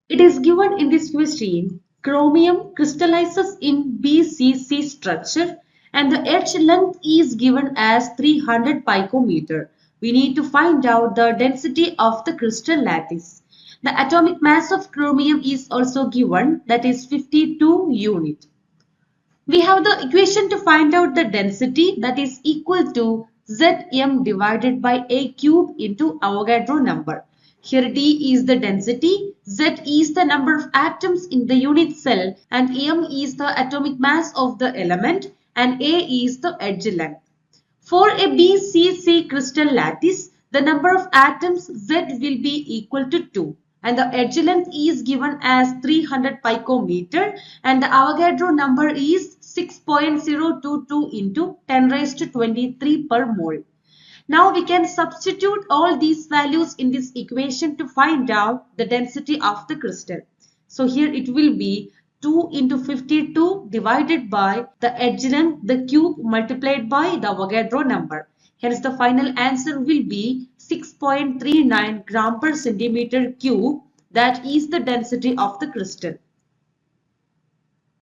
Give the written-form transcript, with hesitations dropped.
It is given in this question, chromium crystallizes in BCC structure and the edge length is given as 300 picometer. We need to find out the density of the crystal lattice. The atomic mass of chromium is also given, that is 52 unit. We have the equation to find out the density, that is equal to Zm divided by A cube into Avogadro number. Here D is the density, Z is the number of atoms in the unit cell and M is the atomic mass of the element and A is the edge length. For a BCC crystal lattice, the number of atoms Z will be equal to 2 and the edge length is given as 300 picometer and the Avogadro number is 6.022 into 10 raised to 23 per mole. Now we can substitute all these values in this equation to find out the density of the crystal. So here it will be 2 into 52 divided by the edge length, the cube multiplied by the Avogadro number. Hence the final answer will be 6.39 gram per centimeter cube. That is the density of the crystal.